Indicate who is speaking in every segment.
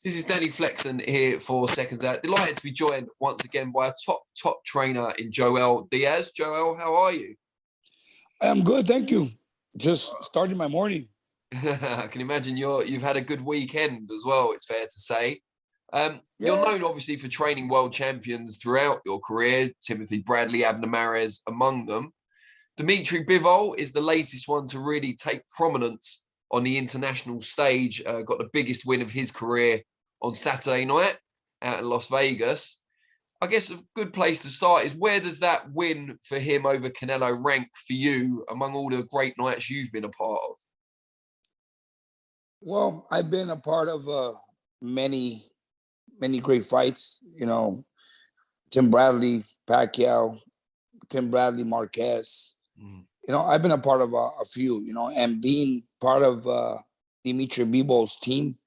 Speaker 1: This is Danny Flexen here for Seconds Out. Delighted to be joined once again by a top trainer in Joel Diaz. Joel, how are you?
Speaker 2: I'm good, thank you. Just starting my morning.
Speaker 1: I can imagine you've had a good weekend as well, it's fair to say. You're known obviously for training world champions throughout your career, Timothy Bradley, Abner Mares among them. Dmitry Bivol is the latest one to really take prominence on the international stage, got the biggest win of his career on Saturday night out in Las Vegas. I guess a good place to start is, where does that win for him over Canelo rank for you among all the great nights you've been a part of?
Speaker 2: Well, I've been a part of many great fights. You know, Tim Bradley, Pacquiao, Tim Bradley, Marquez. You know, I've been a part of a few, you know, and being part of Dmitry Bivol's team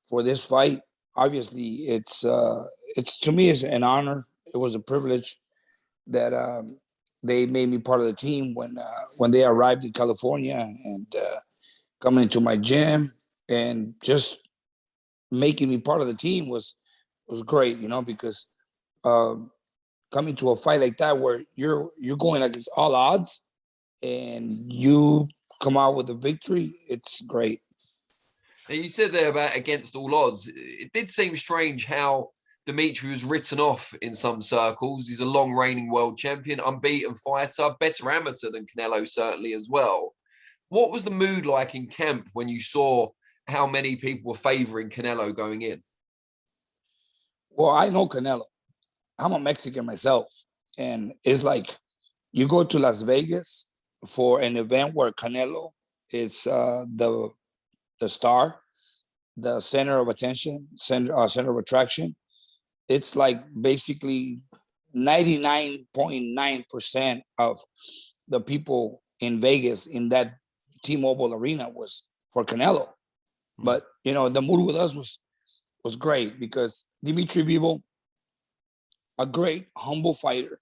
Speaker 2: for this fight, obviously it's to me, it's an honor. It was a privilege that they made me part of the team when they arrived in California, and coming into my gym and just making me part of the team was great, you know, because coming to a fight like that where you're going against all odds and you come out with a victory, it's great.
Speaker 1: Now, you said there about against all odds. It did seem strange how Dmitry was written off in some circles. He's a long reigning world champion, unbeaten fighter, better amateur than Canelo certainly as well. What was the mood like in camp when you saw how many people were favoring Canelo going in?
Speaker 2: Well, I know Canelo. I'm a Mexican myself. And it's like you go to Las Vegas for an event where Canelo is the star, the center of attention, center of attraction. It's like basically 99.9% of the people in Vegas in that T-Mobile arena was for Canelo. But, you know, the mood with us was great because Dmitry Bivol, a great humble fighter,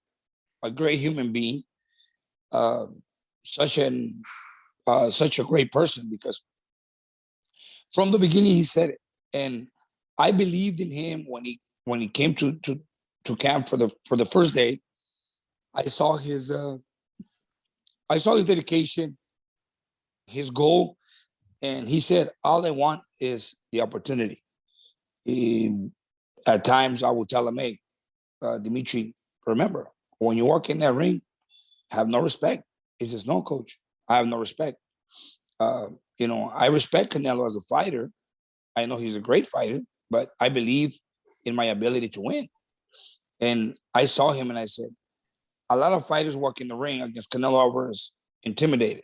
Speaker 2: a great human being, such a great person, because from the beginning he said it, and I believed in him when he came to camp for the first day. I saw his dedication, his goal, and he said, all I want is the opportunity. At times I would tell him, hey, Dmitry, remember, when you walk in that ring, have no respect. He says, no, coach, I have no respect. You know, I respect Canelo as a fighter. I know he's a great fighter, but I believe in my ability to win. And I saw him and I said, a lot of fighters walk in the ring against Canelo Alvarez intimidated.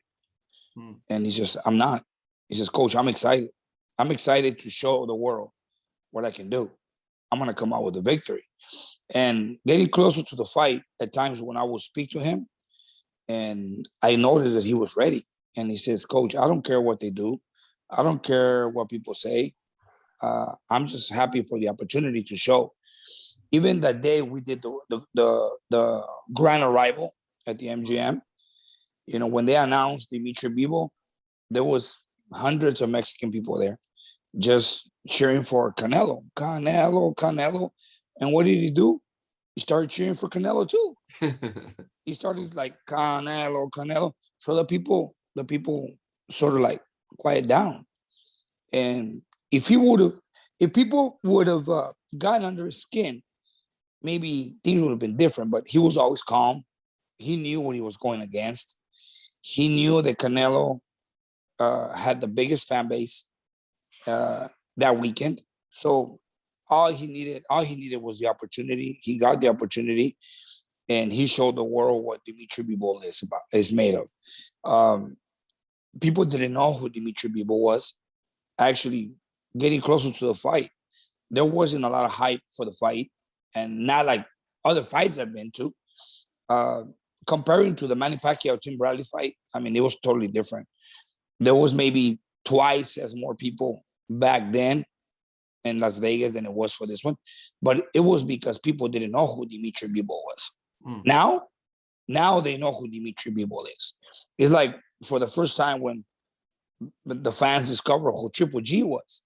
Speaker 2: And he says, I'm not. He says, coach, I'm excited. I'm excited to show the world what I can do. I'm going to come out with a victory. And getting closer to the fight, at times when I would speak to him, and I noticed that he was ready. And he says, coach, I don't care what they do. I don't care what people say. I'm just happy for the opportunity to show. Even that day we did the grand arrival at the MGM, you know, when they announced Dmitry Bivol, there was hundreds of Mexican people there just cheering for Canelo. And what did he do? He started cheering for Canelo too. He started like Canelo. So the people sort of like quiet down. And if people would have gotten under his skin, maybe things would have been different. But he was always calm. He knew what he was going against. He knew that Canelo had the biggest fan base that weekend. So all he needed was the opportunity. He got the opportunity, and he showed the world what Dmitry Bivol is made of. People didn't know who Dmitry Bivol was. Actually, getting closer to the fight, there wasn't a lot of hype for the fight, and not like other fights I've been to. Comparing to the Manny Pacquiao Tim Bradley fight, I mean, it was totally different. There was maybe twice as more people back then in Las Vegas than it was for this one, but it was because people didn't know who Dmitry Bivol was. Now they know who Dmitry Bivol is. It's like for the first time when the fans discovered who Triple G was.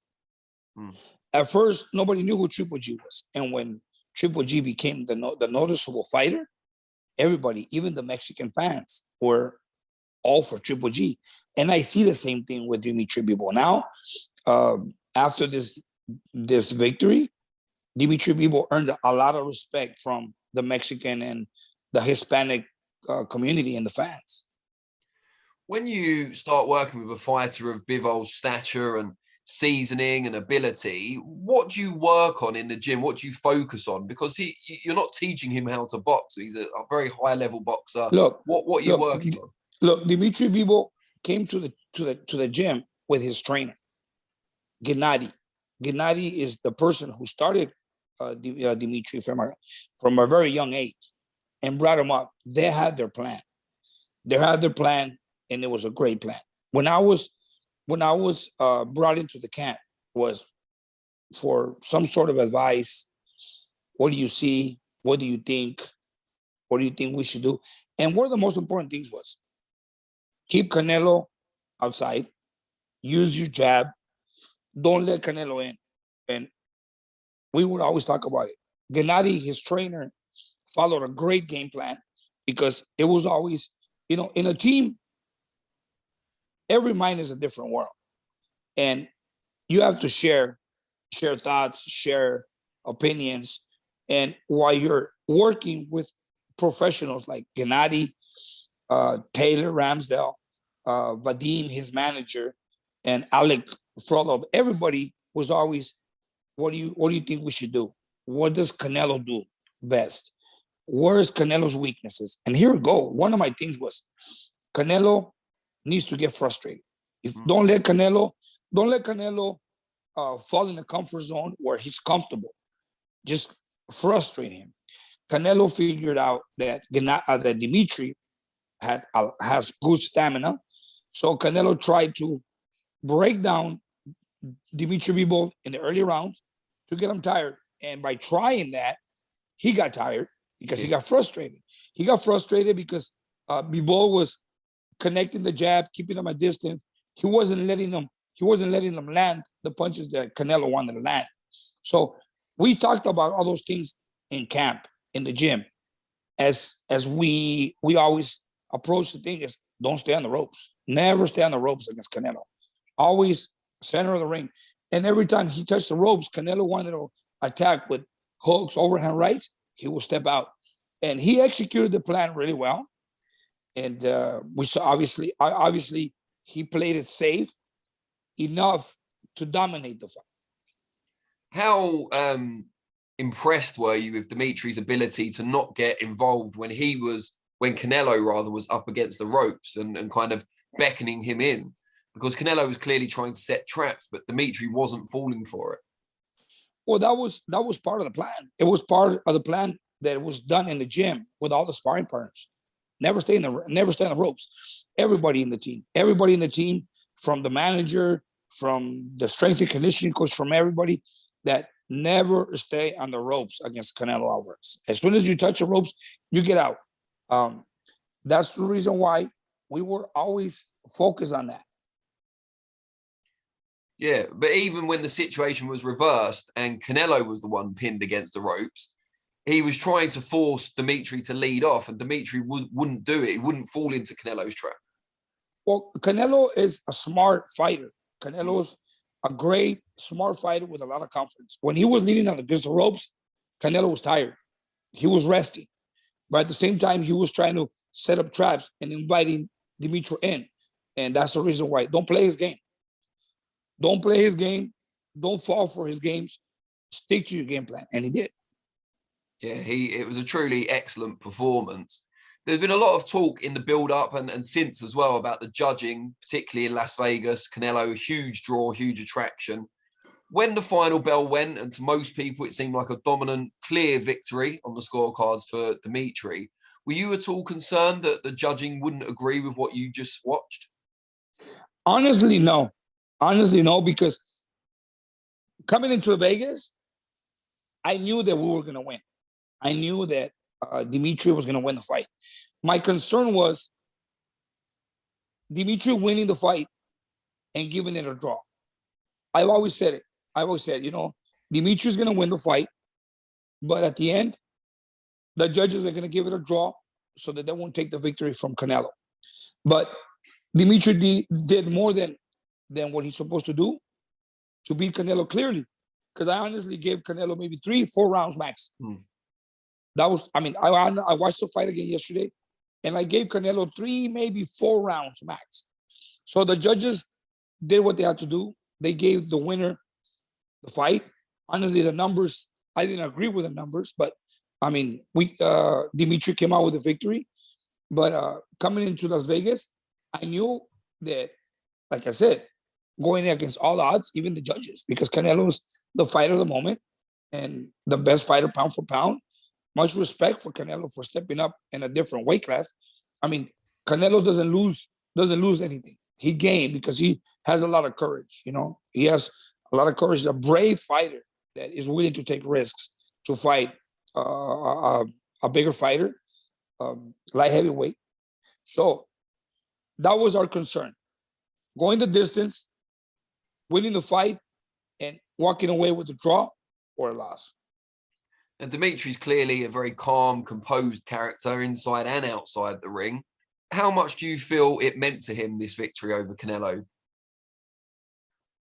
Speaker 2: At first, nobody knew who Triple G was. And when Triple G became the noticeable fighter, everybody, even the Mexican fans, were all for Triple G. And I see the same thing with Dmitry Bivol. Now, after this victory, Dmitry Bivol earned a lot of respect from the Mexican and the Hispanic community and the fans.
Speaker 1: When you start working with a fighter of Bivol's stature and seasoning and ability, what do you work on in the gym? What do you focus on? Because you're not teaching him how to box. He's a very high level boxer.
Speaker 2: Look,
Speaker 1: what are you working on?
Speaker 2: Look, Dmitry Bivol came to the gym with his trainer, Gennady. Gennady is the person who started Dmitry from a very young age and brought him up. They had their plan. And it was a great plan. When I was brought into the camp, was for some sort of advice. What do you see? What do you think? What do you think we should do? And one of the most important things was keep Canelo outside, use your jab, don't let Canelo in. And we would always talk about it. Gennady, his trainer, followed a great game plan because it was always, in a team, every mind is a different world. And you have to share thoughts, share opinions. And while you're working with professionals like Gennady, Taylor Ramsdale, Vadim, his manager, and Alec Frolov, everybody was always, what do you think we should do? What does Canelo do best? Where's Canelo's weaknesses? And here we go. One of my things was Canelo needs to get frustrated. Don't let Canelo fall in the comfort zone where he's comfortable. Just frustrate him. Canelo figured out that Dmitry has good stamina. So Canelo tried to break down Dmitry Bivol in the early rounds to get him tired. And by trying that, he got tired because he got frustrated. He got frustrated because Bivol was connecting the jab, keeping him at distance. He wasn't letting them land the punches that Canelo wanted to land. So we talked about all those things in camp, in the gym. As we always approach the thing is, don't stay on the ropes. Never stay on the ropes against Canelo. Always center of the ring. And every time he touched the ropes, Canelo wanted to attack with hooks, overhand rights. He will step out. And he executed the plan really well. And we saw, obviously, he played it safe enough to dominate the fight.
Speaker 1: How impressed were you with Dimitri's ability to not get involved when Canelo was up against the ropes and kind of beckoning him in? Because Canelo was clearly trying to set traps, but Dmitry wasn't falling for it.
Speaker 2: Well, that was part of the plan. It was part of the plan that was done in the gym with all the sparring partners. Never stay on the ropes. Everybody in the team, from the manager, from the strength and conditioning coach, from everybody, that never stay on the ropes against Canelo Alvarez. As soon as you touch the ropes, you get out. That's the reason why we were always focused on that.
Speaker 1: Yeah, but even when the situation was reversed and Canelo was the one pinned against the ropes, he was trying to force Dmitry to lead off, and Dmitry wouldn't do it. He wouldn't fall into Canelo's trap.
Speaker 2: Well, Canelo is a smart fighter. Canelo's a great, smart fighter with a lot of confidence. When he was leading on against the ropes, Canelo was tired. He was resting. But at the same time, he was trying to set up traps and inviting Dmitry in. And that's the reason why. Don't play his game. Don't play his game. Don't fall for his games. Stick to your game plan. And he did.
Speaker 1: Yeah, it was a truly excellent performance. There's been a lot of talk in the build-up and since as well about the judging, particularly in Las Vegas. Canelo, huge draw, huge attraction. When the final bell went, and to most people it seemed like a dominant, clear victory on the scorecards for Dmitry, were you at all concerned that the judging wouldn't agree with what you just watched?
Speaker 2: Honestly, no. Because coming into Vegas, I knew that we were going to win. I knew that Dmitry was going to win the fight. My concern was Dmitry winning the fight and giving it a draw. I've always said it. Dimitri's going to win the fight, but at the end, the judges are going to give it a draw so that they won't take the victory from Canelo. But Dmitry did more than what he's supposed to do to beat Canelo clearly, because I honestly gave Canelo maybe 3-4 rounds max. That was, I mean, I watched the fight again yesterday, and I gave Canelo 3, maybe 4 rounds max. So the judges did what they had to do. They gave the winner the fight. Honestly, the numbers, I didn't agree with the numbers, but I mean, Dmitry came out with a victory. But coming into Las Vegas, I knew that, like I said, going against all odds, even the judges, because Canelo's the fighter of the moment and the best fighter pound for pound. Much respect for Canelo for stepping up in a different weight class. I mean, Canelo doesn't lose anything. He gained because he has a lot of courage. You know, he has a lot of courage. He's a brave fighter that is willing to take risks to fight a bigger fighter, light heavyweight. So that was our concern. Going the distance, winning the fight, and walking away with a draw or a loss.
Speaker 1: And Dimitri's clearly a very calm, composed character inside and outside the ring. How much do you feel it meant to him, this victory over Canelo?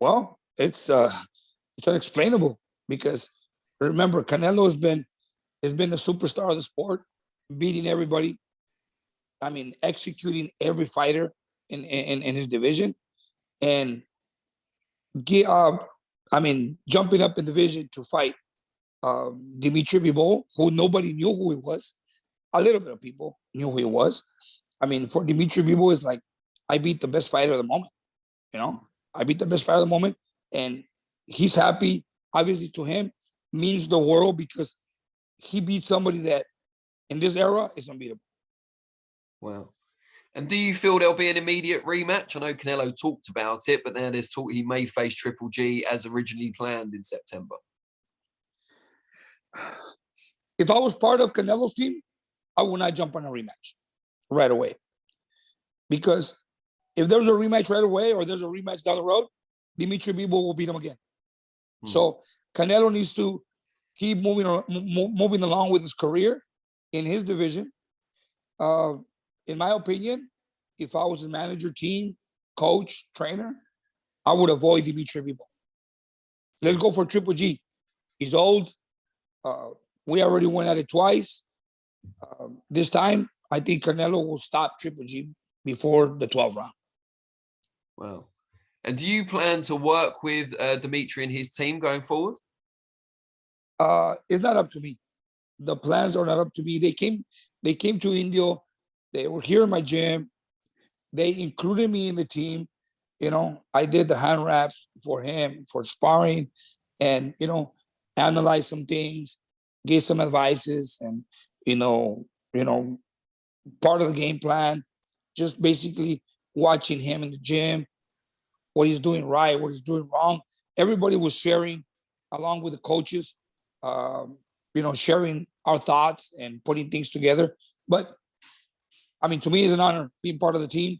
Speaker 2: Well, it's unexplainable, because remember, Canelo has been the superstar of the sport, beating everybody. I mean, executing every fighter in his division, and jumping up in division to fight Dmitry Bivol, who nobody knew who he was. A little bit of people knew who he was. I mean, for Dmitry Bivol, it's like, I beat the best fighter of the moment. You know, I beat the best fighter of the moment, and he's happy. Obviously, to him, means the world, because he beat somebody that in this era is unbeatable.
Speaker 1: Wow. And do you feel there'll be an immediate rematch? I know Canelo talked about it, but now there's talk he may face Triple G as originally planned in September.
Speaker 2: If I was part of Canelo's team, I would not jump on a rematch right away. Because if there's a rematch right away, or there's a rematch down the road, Dmitry Bivol will beat him again. So Canelo needs to keep moving along with his career in his division. In my opinion, if I was his manager, team, coach, trainer, I would avoid Dmitry Bivol. Let's go for Triple G. He's old. We already went at it twice. This time, I think Canelo will stop Triple G before the 12th round.
Speaker 1: Wow. And do you plan to work with Dmitry and his team going forward?
Speaker 2: It's not up to me. The plans are not up to me. They came to India. They were here in my gym. They included me in the team. You know, I did the hand wraps for him, for sparring, and, you know, analyze some things, give some advices, and, you know, part of the game plan, just basically watching him in the gym, what he's doing right, what he's doing wrong. Everybody was sharing along with the coaches, sharing our thoughts and putting things together. But I mean, to me, it's an honor being part of the team.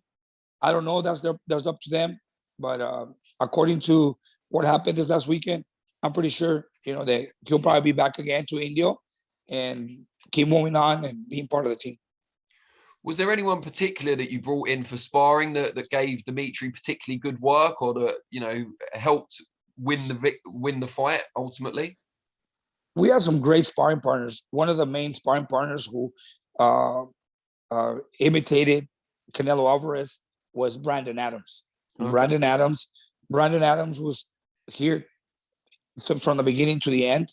Speaker 2: I don't know, that's up to them. But according to what happened this last weekend, I'm pretty sure, that he'll probably be back again to India and keep moving on and being part of the team.
Speaker 1: Was there anyone particular that you brought in for sparring that gave Dmitry particularly good work, or that, helped win the fight ultimately?
Speaker 2: We have some great sparring partners. One of the main sparring partners who imitated Canelo Alvarez was Brandon Adams. Okay. Brandon Adams was here from the beginning to the end.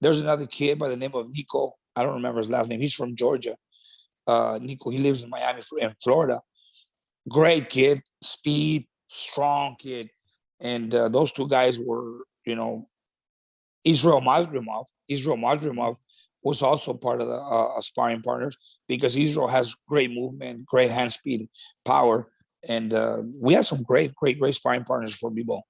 Speaker 2: There's another kid by the name of Nico. I don't remember his last name. He's from Georgia. Nico, he lives in Miami, in Florida. Great kid, speed, strong kid. And those two guys were, Israel Mazrimov was also part of the sparring partners, because Israel has great movement, great hand speed, power. And we have some great sparring partners for Bivol.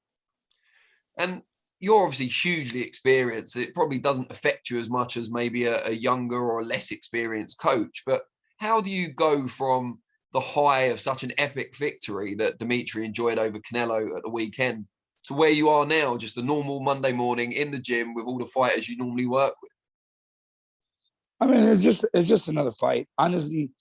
Speaker 1: And you're obviously hugely experienced. It probably doesn't affect you as much as maybe a younger or a less experienced coach. But how do you go from the high of such an epic victory that Dmitry enjoyed over Canelo at the weekend to where you are now, just a normal Monday morning in the gym with all the fighters you normally work with?
Speaker 2: I mean, it's just another fight. Honestly,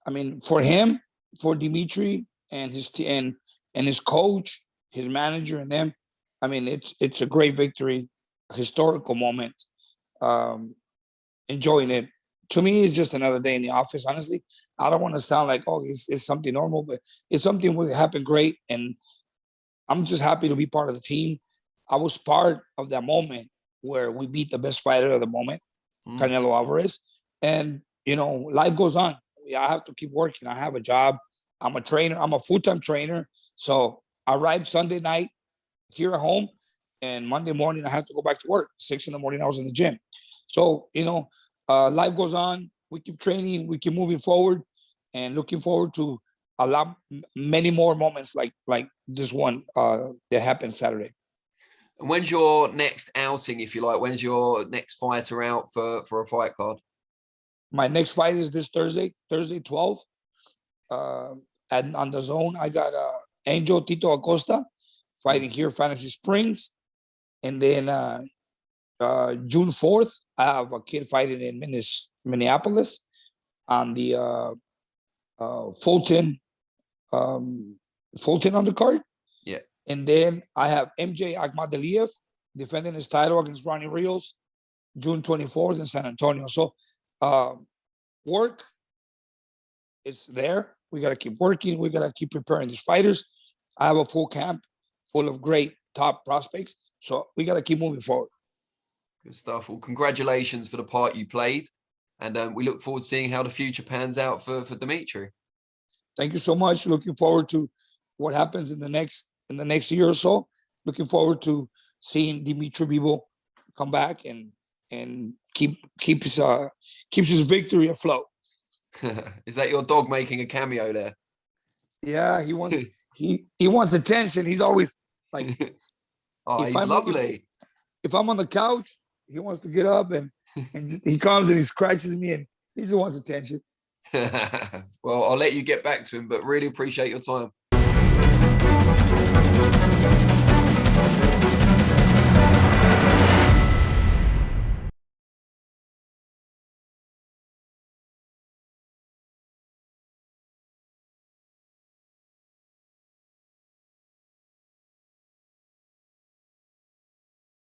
Speaker 2: I mean, for him, for Dmitry and his coach, his manager, and them, I mean, it's a great victory, a historical moment. Enjoying it. To me, it's just another day in the office. Honestly, I don't want to sound like, oh, it's something normal, but it's something that happened great, and I'm just happy to be part of the team. I was part of that moment where we beat the best fighter of the moment, Canelo Alvarez. And, you know, life goes on. I have to keep working. I have a job. I'm a trainer. I'm a full-time trainer. So I arrived Sunday night here at home, and Monday morning I have to go back to work. 6 in the morning I was in the gym. So, you know, life goes on. We keep training. We keep moving forward, and looking forward to many more moments like this one that happened Saturday.
Speaker 1: And when's your next outing, if you like? When's your next fighter out for a fight card?
Speaker 2: My next fight is this Thursday 12th. And on the zone, I got Angel Tito Acosta fighting here, Fantasy Springs. And then June 4th, I have a kid fighting in Minneapolis on the Fulton undercard. Yeah. And then I have MJ Akhmadaliev defending his title against Ronnie Rios, June 24th in San Antonio. So work is there. We got to keep working. We got to keep preparing these fighters. I have a full camp full of great top prospects. So we got to keep moving forward.
Speaker 1: Good stuff. Well, congratulations for the part you played. And we look forward to seeing how the future pans out for Dmitry.
Speaker 2: Thank you so much. Looking forward to what happens in the next year or so. Looking forward to seeing Dmitry Bivol come back and keep his victory afloat.
Speaker 1: Is that your dog making a cameo there?
Speaker 2: Yeah, he wants he wants attention. He's always like,
Speaker 1: oh, he's lovely.
Speaker 2: If I'm on the couch, he wants to get up and he comes and he scratches me and he just wants attention.
Speaker 1: Well, I'll let you get back to him, but really appreciate your time.